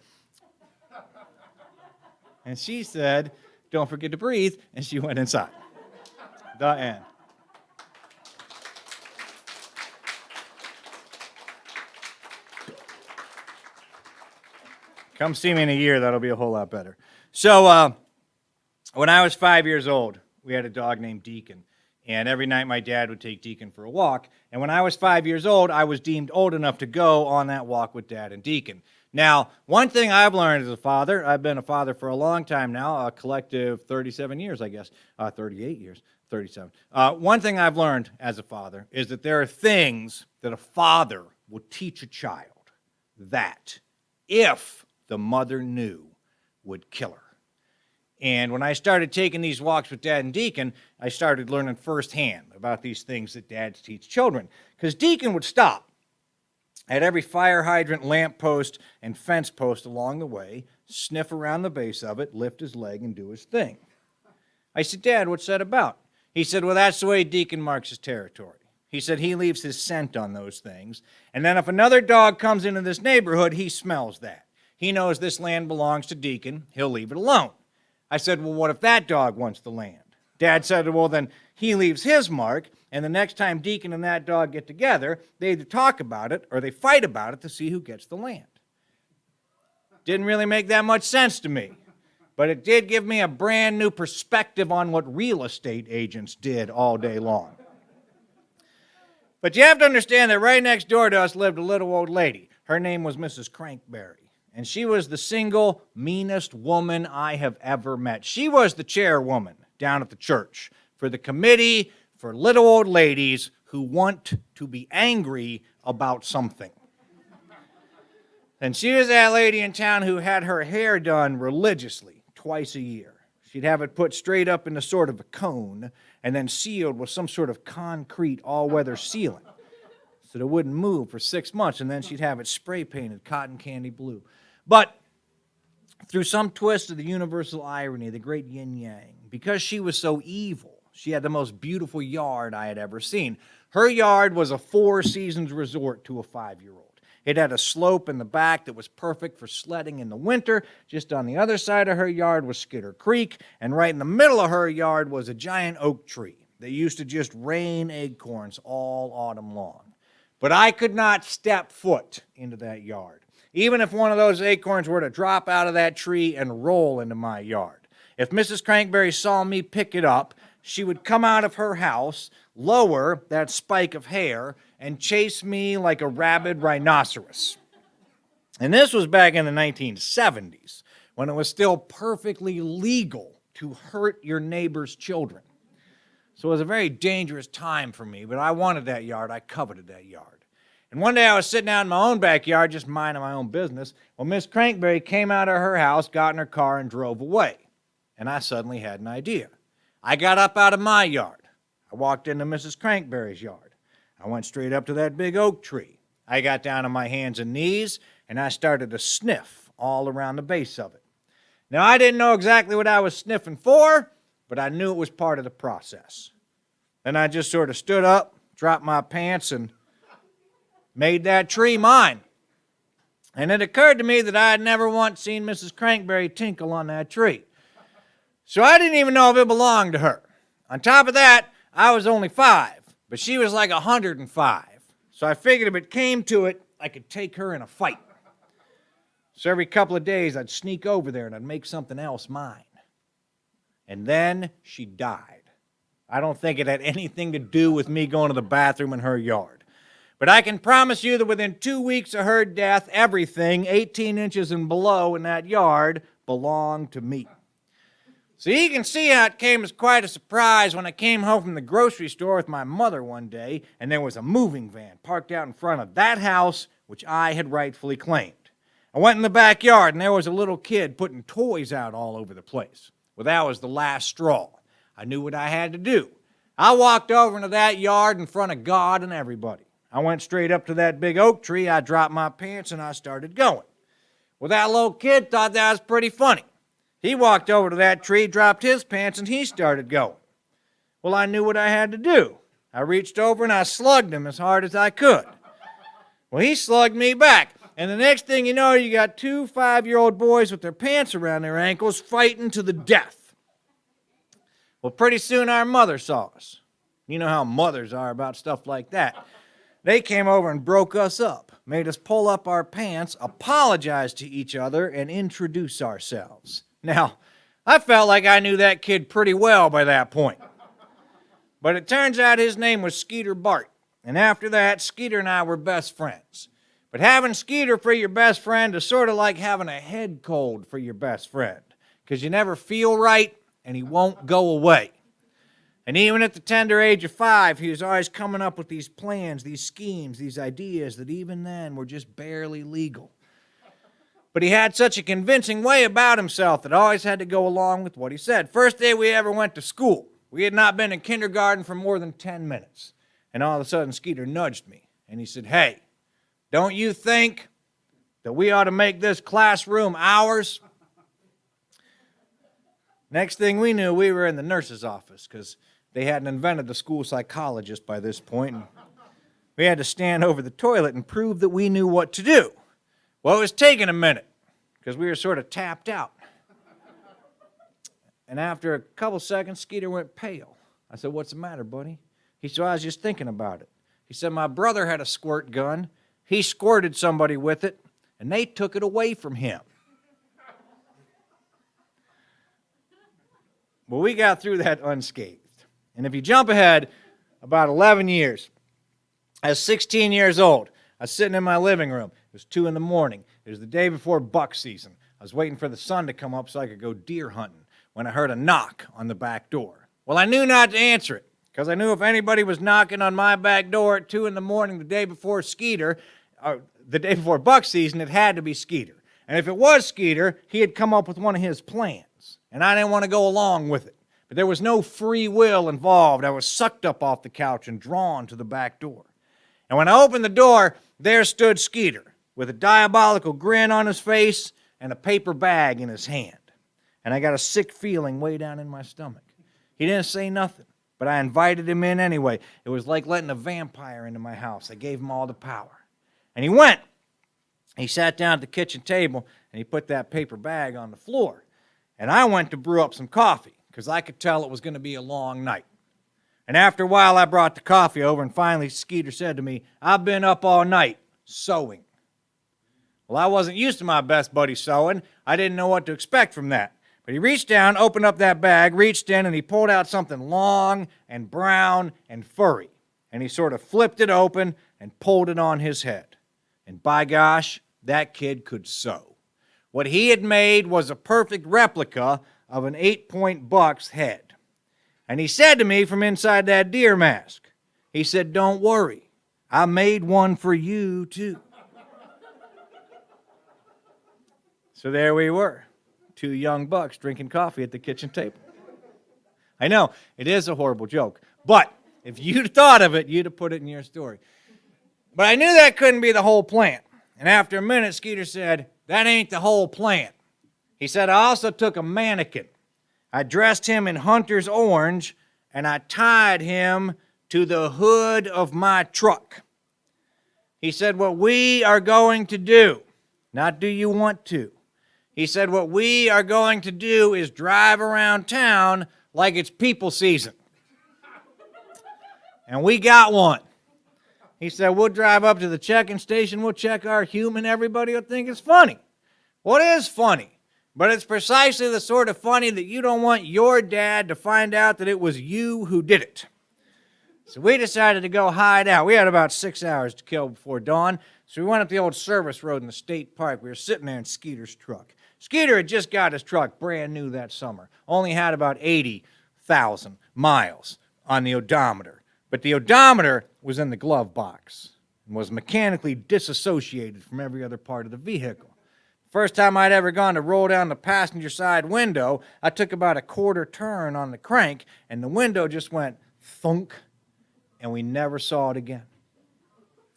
And she said, don't forget to breathe, and she went inside. The end. Come see me in a year. That'll be a whole lot better. So when I was 5 years old, we had a dog named Deacon. And every night my dad would take Deacon for a walk. And when I was 5 years old, I was deemed old enough to go on that walk with Dad and Deacon. Now, one thing I've learned as a father, I've been a father for a long time now, a collective 37 years, I guess, 38 years, 37. One thing I've learned as a father is that there are things that a father will teach a child that, if the mother knew, would kill her. And when I started taking these walks with Dad and Deacon, I started learning firsthand about these things that dads teach children. Because Deacon would stop at every fire hydrant, lamp post, and fence post along the way, sniff around the base of it, lift his leg, and do his thing. I said, Dad, what's that about? He said, well, that's the way Deacon marks his territory. He said he leaves his scent on those things. And then if another dog comes into this neighborhood, he smells that. He knows this land belongs to Deacon. He'll leave it alone. I said, well, what if that dog wants the land? Dad said, well, then he leaves his mark, and the next time Deacon and that dog get together, they either talk about it or they fight about it to see who gets the land. Didn't really make that much sense to me, but it did give me a brand new perspective on what real estate agents did all day long. But you have to understand that right next door to us lived a little old lady. Her name was Mrs. Crankberry. And she was the single meanest woman I have ever met. She was the chairwoman down at the church for the committee for little old ladies who want to be angry about something. And she was that lady in town who had her hair done religiously twice a year. She'd have it put straight up into sort of a cone and then sealed with some sort of concrete all-weather sealant so that it wouldn't move for 6 months, and then she'd have it spray painted cotton candy blue. But through some twist of the universal irony, the great yin-yang, because she was so evil, she had the most beautiful yard I had ever seen. Her yard was a Four Seasons resort to a 5-year-old. It had a slope in the back that was perfect for sledding in the winter. Just on the other side of her yard was Skitter Creek, and right in the middle of her yard was a giant oak tree that used to just rain acorns all autumn long. But I could not step foot into that yard, even if one of those acorns were to drop out of that tree and roll into my yard. If Mrs. Crankberry saw me pick it up, she would come out of her house, lower that spike of hair, and chase me like a rabid rhinoceros. And this was back in the 1970s, when it was still perfectly legal to hurt your neighbor's children. So it was a very dangerous time for me, but I wanted that yard. I coveted that yard. And one day I was sitting out in my own backyard, just minding my own business, when Miss Crankberry came out of her house, got in her car, and drove away. And I suddenly had an idea. I got up out of my yard. I walked into Mrs. Crankberry's yard. I went straight up to that big oak tree. I got down on my hands and knees, and I started to sniff all around the base of it. Now, I didn't know exactly what I was sniffing for, but I knew it was part of the process. Then I just sort of stood up, dropped my pants, and made that tree mine. And it occurred to me that I had never once seen Mrs. Crankberry tinkle on that tree. So I didn't even know if it belonged to her. On top of that, I was only 5, but she was like 105. So I figured if it came to it, I could take her in a fight. So every couple of days, I'd sneak over there and I'd make something else mine. And then she died. I don't think it had anything to do with me going to the bathroom in her yard. But I can promise you that within 2 weeks of her death, everything 18 inches and below in that yard belonged to me. So you can see how it came as quite a surprise when I came home from the grocery store with my mother one day, and there was a moving van parked out in front of that house, which I had rightfully claimed. I went in the backyard, and there was a little kid putting toys out all over the place. Well, that was the last straw. I knew what I had to do. I walked over into that yard in front of God and everybody. I went straight up to that big oak tree, I dropped my pants, and I started going. Well, that little kid thought that was pretty funny. He walked over to that tree, dropped his pants, and he started going. Well, I knew what I had to do. I reached over and I slugged him as hard as I could. Well, he slugged me back. And the next thing you know, you got 2 5-year-old boys with their pants around their ankles fighting to the death. Well, pretty soon our mother saw us. You know how mothers are about stuff like that. They came over and broke us up. made us pull up our pants, apologize to each other, and introduce ourselves. Now, I felt like I knew that kid pretty well by that point. But it turns out his name was Skeeter Bart. And after that, Skeeter and I were best friends. But having Skeeter for your best friend is sort of like having a head cold for your best friend, because you never feel right and he won't go away. And even at the tender age of 5, he was always coming up with these plans, these schemes, these ideas that even then were just barely legal. But he had such a convincing way about himself that I always had to go along with what he said. First day we ever went to school, we had not been in kindergarten for more than 10 minutes. And all of a sudden, Skeeter nudged me, and he said, "Hey, don't you think that we ought to make this classroom ours?" Next thing we knew, we were in the nurse's office, because they hadn't invented the school psychologist by this point. And we had to stand over the toilet and prove that we knew what to do. Well, it was taking a minute, because we were sort of tapped out. And after a couple seconds, Skeeter went pale. I said, "What's the matter, buddy?" He said, "I was just thinking about it." He said, "My brother had a squirt gun. He squirted somebody with it, and they took it away from him." Well, we got through that unscathed. And if you jump ahead about 11 years, I was 16 years old. I was sitting in my living room. It was 2 in the morning. It was the day before buck season. I was waiting for the sun to come up so I could go deer hunting when I heard a knock on the back door. Well, I knew not to answer it, because I knew if anybody was knocking on my back door at 2 in the morning the day before the day before buck season, it had to be Skeeter. And if it was Skeeter, he had come up with one of his plans, and I didn't want to go along with it. But there was no free will involved. I was sucked up off the couch and drawn to the back door. And when I opened the door, there stood Skeeter with a diabolical grin on his face and a paper bag in his hand. And I got a sick feeling way down in my stomach. He didn't say nothing, but I invited him in anyway. It was like letting a vampire into my house. I gave him all the power. And he went. He sat down at the kitchen table, and he put that paper bag on the floor. And I went to brew up some coffee, because I could tell it was going to be a long night. And after a while, I brought the coffee over, and finally Skeeter said to me, "I've been up all night sewing." Well, I wasn't used to my best buddy sewing. I didn't know what to expect from that. But he reached down, opened up that bag, reached in, and he pulled out something long and brown and furry. And he sort of flipped it open and pulled it on his head. And by gosh, that kid could sew. What he had made was a perfect replica of an 8-point buck's head. And he said to me from inside that deer mask, he said, "Don't worry, I made one for you too." So there we were, 2 young bucks drinking coffee at the kitchen table. I know, it is a horrible joke, but if you'd thought of it, you'd have put it in your story. But I knew that couldn't be the whole plan. And after a minute, Skeeter said, "That ain't the whole plan." He said, "I also took a mannequin. I dressed him in hunter's orange, and I tied him to the hood of my truck." He said, "What we are going to do, not do you want to, he said, what we are going to do is drive around town like it's people season." And we got one. He said, "We'll drive up to the check-in station, we'll check our human, everybody will think it's funny." Well, it is funny, but it's precisely the sort of funny that you don't want your dad to find out that it was you who did it. So we decided to go hide out. We had about 6 hours to kill before dawn, so we went up the old service road in the state park. We were sitting there in Skeeter's truck. Skeeter had just got his truck brand new that summer. Only had about 80,000 miles on the odometer. But the odometer was in the glove box and was mechanically disassociated from every other part of the vehicle. First time I'd ever gone to roll down the passenger side window, I took about a quarter turn on the crank, and the window just went thunk, and we never saw it again.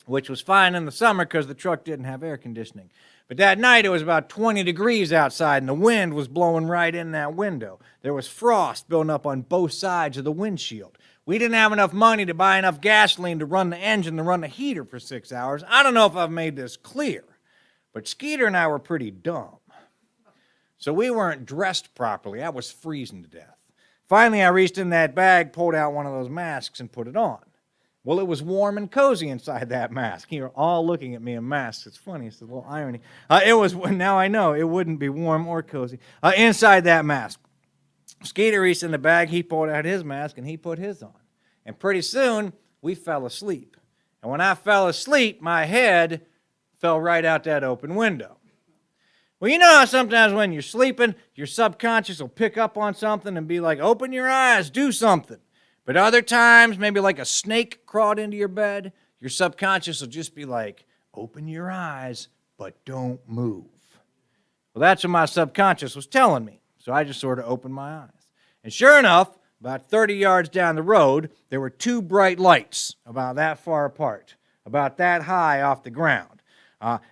Which was fine in the summer because the truck didn't have air conditioning. But that night it was about 20 degrees outside, and the wind was blowing right in that window. There was frost building up on both sides of the windshield. We didn't have enough money to buy enough gasoline to run the engine to run the heater for 6 hours. I don't know if I've made this clear, but Skeeter and I were pretty dumb. So we weren't dressed properly. I was freezing to death. Finally, I reached in that bag, pulled out one of those masks, and put it on. Well, it was warm and cozy inside that mask. You're all looking at me in masks. It's funny. It's a little irony. Now I know it wouldn't be warm or cozy inside that mask. Skeeter reached in the bag. He pulled out his mask, and he put his on. And pretty soon, we fell asleep. And when I fell asleep, my head fell right out that open window. Well, you know how sometimes when you're sleeping, your subconscious will pick up on something and be like, open your eyes, do something. But other times, maybe like a snake crawled into your bed, your subconscious will just be like, open your eyes, but don't move. Well, that's what my subconscious was telling me. So I just sort of opened my eyes. And sure enough, about 30 yards down the road, there were two bright lights about that far apart, about that high off the ground.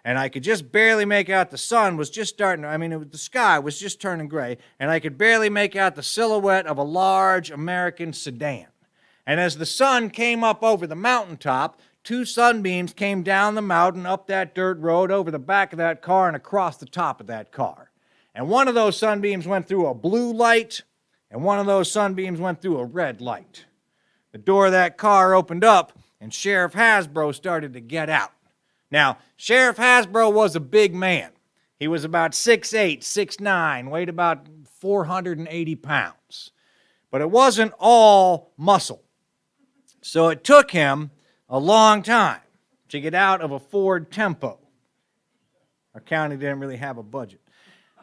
And I could just barely make out the sun was just starting, the sky was just turning gray, and I could barely make out the silhouette of a large American sedan. And as the sun came up over the mountaintop, two sunbeams came down the mountain, up that dirt road, over the back of that car, and across the top of that car. And one of those sunbeams went through a blue light, and one of those sunbeams went through a red light. The door of that car opened up, and Sheriff Hasbro started to get out. Now, Sheriff Hasbro was a big man. He was about 6'8", 6'9", weighed about 480 pounds. But it wasn't all muscle. So it took him a long time to get out of a Ford Tempo. Our county didn't really have a budget.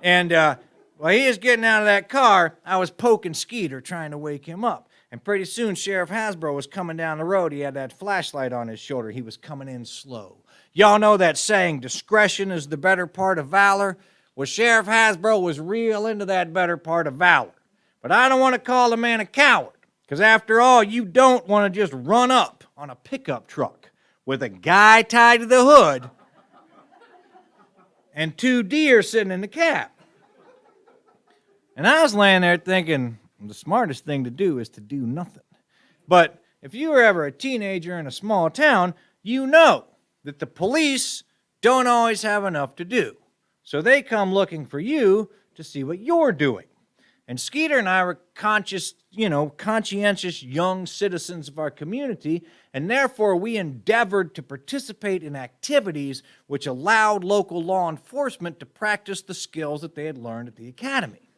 And while he was getting out of that car, I was poking Skeeter, trying to wake him up. And pretty soon, Sheriff Hasbro was coming down the road. He had that flashlight on his shoulder. He was coming in slow. Y'all know that saying, discretion is the better part of valor? Well, Sheriff Hasbro was real into that better part of valor. But I don't want to call the man a coward, because after all, you don't want to just run up on a pickup truck with a guy tied to the hood and two deer sitting in the cab. And I was laying there thinking, the smartest thing to do is to do nothing. But if you were ever a teenager in a small town, you know that the police don't always have enough to do. So they come looking for you to see what you're doing. And Skeeter and I were conscientious young citizens of our community, and therefore we endeavored to participate in activities which allowed local law enforcement to practice the skills that they had learned at the academy.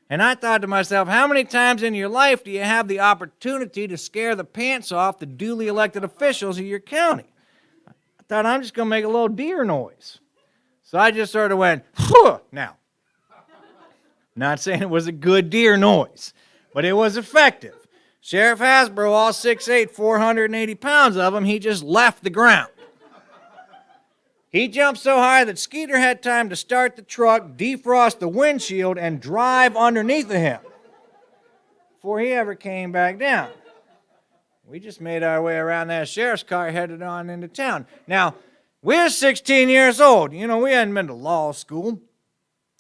And I thought to myself, how many times in your life do you have the opportunity to scare the pants off the duly elected officials of your county? I thought, I'm just going to make a little deer noise. So I just sort of went, "Huh." Now, not saying it was a good deer noise, but it was effective. Sheriff Hasbro, all 6'8", 480 pounds of him, he just left the ground. He jumped so high that Skeeter had time to start the truck, defrost the windshield, and drive underneath of him before he ever came back down. We just made our way around that sheriff's car, headed on into town. Now, we were 16 years old. You know, we hadn't been to law school.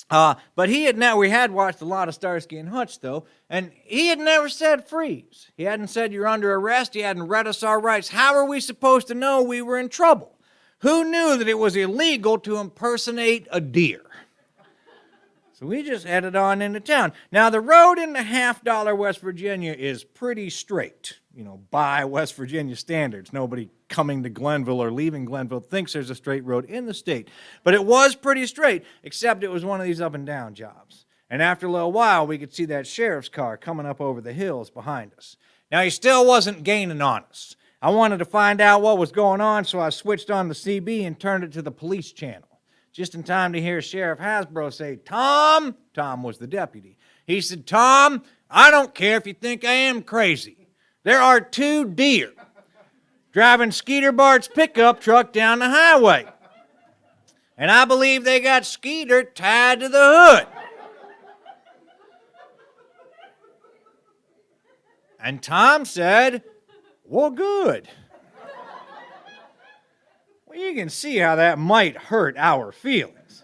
But we had watched a lot of Starsky and Hutch, though, and he had never said freeze. He hadn't said you're under arrest. He hadn't read us our rights. How are we supposed to know we were in trouble? Who knew that it was illegal to impersonate a deer? So we just headed on into town. Now, the road into $50 West Virginia is pretty straight, by West Virginia standards. Nobody coming to Glenville or leaving Glenville thinks there's a straight road in the state. But it was pretty straight, except it was one of these up and down jobs. And after a little while, we could see that sheriff's car coming up over the hills behind us. Now, he still wasn't gaining on us. I wanted to find out what was going on, so I switched on the CB and turned it to the police channel, just in time to hear Sheriff Hasbro say, "Tom," Tom was the deputy. He said, "Tom, I don't care if you think I am crazy. There are two deer driving Skeeter Bart's pickup truck down the highway. And I believe they got Skeeter tied to the hood." And Tom said, "Well, good." Well, you can see how that might hurt our feelings.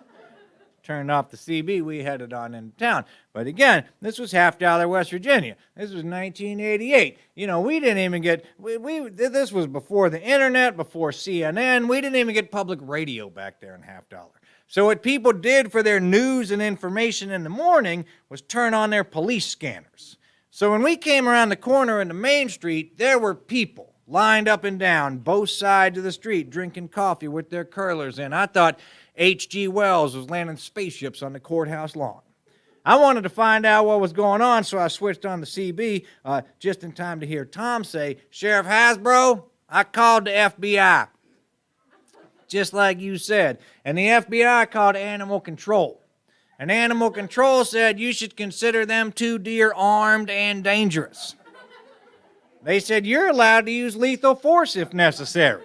Turned off the CB, we headed on into town. But again, this was $50 West Virginia. This was 1988. We didn't even get, this was before the internet, before CNN. We didn't even get public radio back there in $50. So what people did for their news and information in the morning was turn on their police scanners. So when we came around the corner into Main Street, there were people lined up and down, both sides of the street, drinking coffee with their curlers in. I thought H.G. Wells was landing spaceships on the courthouse lawn. I wanted to find out what was going on, so I switched on the CB just in time to hear Tom say, "Sheriff Hasbro, I called the FBI." Just like you said. And the FBI called Animal Control. And Animal Control said you should consider them two deer armed and dangerous. They said you're allowed to use lethal force if necessary.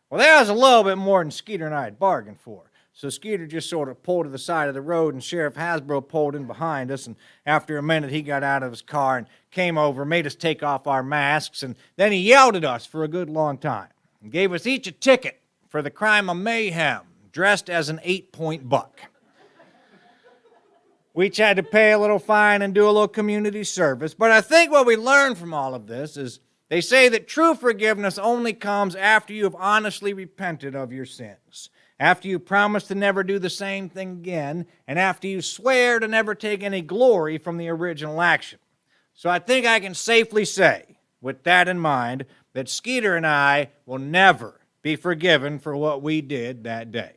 Well, that was a little bit more than Skeeter and I had bargained for. So Skeeter just sort of pulled to the side of the road, and Sheriff Hasbro pulled in behind us, and after a minute he got out of his car and came over, made us take off our masks, and then he yelled at us for a good long time and gave us each a ticket for the crime of mayhem, dressed as an 8-point buck. We each had to pay a little fine and do a little community service, but I think what we learned from all of this is they say that true forgiveness only comes after you have honestly repented of your sins, after you promise to never do the same thing again, and after you swear to never take any glory from the original action. So I think I can safely say, with that in mind, that Skeeter and I will never be forgiven for what we did that day.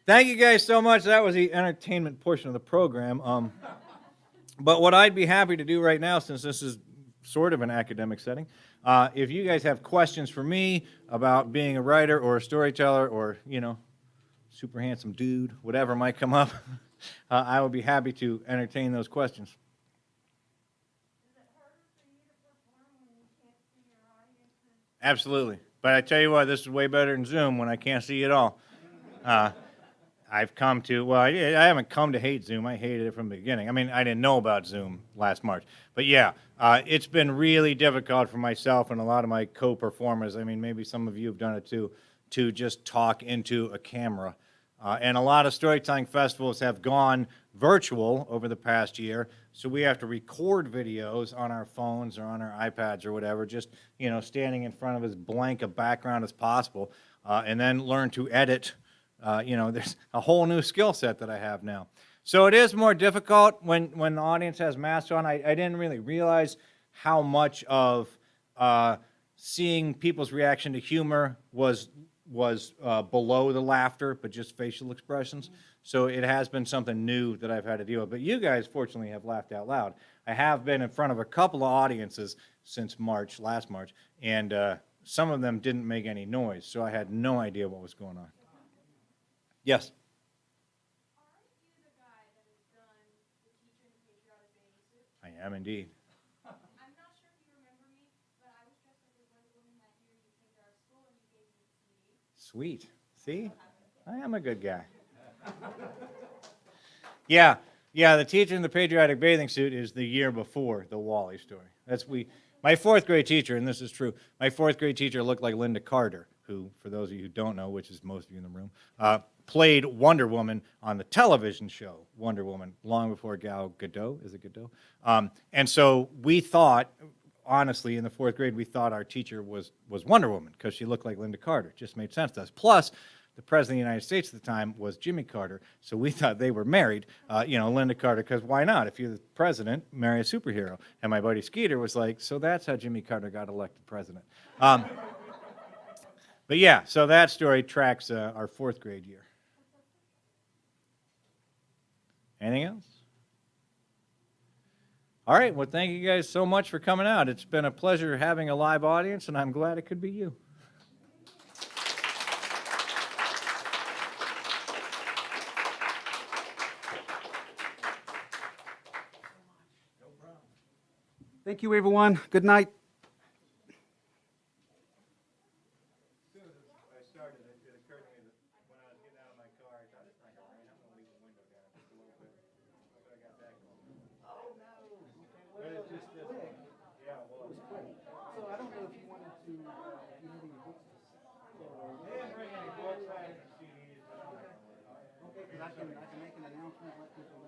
Thank you guys so much. That was the entertainment portion of the program. But what I'd be happy to do right now, since this is sort of an academic setting, if you guys have questions for me about being a writer or a storyteller or, super handsome dude, whatever might come up, I would be happy to entertain those questions. Is it harder for you to perform when you can't see your audiences? Absolutely. But I tell you what, this is way better than Zoom when I can't see you at all. I've come to, well, I haven't come to hate Zoom. I hated it from the beginning. I mean, I didn't know about Zoom last March. But yeah, it's been really difficult for myself and a lot of my co-performers. I mean, maybe some of you have done it too, to just talk into a camera. And a lot of storytelling festivals have gone virtual over the past year, so we have to record videos on our phones or on our iPads or whatever, just, standing in front of as blank a background as possible, and then learn to edit. There's a whole new skill set that I have now. So it is more difficult when the audience has masks on. I didn't really realize how much of seeing people's reaction to humor was below the laughter, but just facial expressions. So it has been something new that I've had to deal with. But you guys, fortunately, have laughed out loud. I have been in front of a couple of audiences since last March, and some of them didn't make any noise, so I had no idea what was going on. Yes? Aren't you the guy that has done the teacher in the patriotic bathing suit? I am indeed. I'm not sure if you remember me, but I was dressed up as Wonder Woman that year you came to our school and you gave me a CD. Sweet. See? I am a good guy. Yeah, the teacher in the patriotic bathing suit is the year before the Wally story. My fourth grade teacher, and this is true, my fourth grade teacher looked like Linda Carter, who, for those of you who don't know, which is most of you in the room, played Wonder Woman on the television show Wonder Woman long before Gal Gadot. Is it Gadot? And so we thought, honestly, in the fourth grade, we thought our teacher was Wonder Woman because she looked like Linda Carter. It just made sense to us. Plus, the president of the United States at the time was Jimmy Carter, so we thought they were married, Linda Carter, because why not? If you're the president, marry a superhero. And my buddy Skeeter was like, so that's how Jimmy Carter got elected president. But yeah, so that story tracks our fourth grade year. Anything else? All right, well, thank you guys so much for coming out. It's been a pleasure having a live audience, and I'm glad it could be you. Thank you, everyone. Good night. I can make an announcement, let people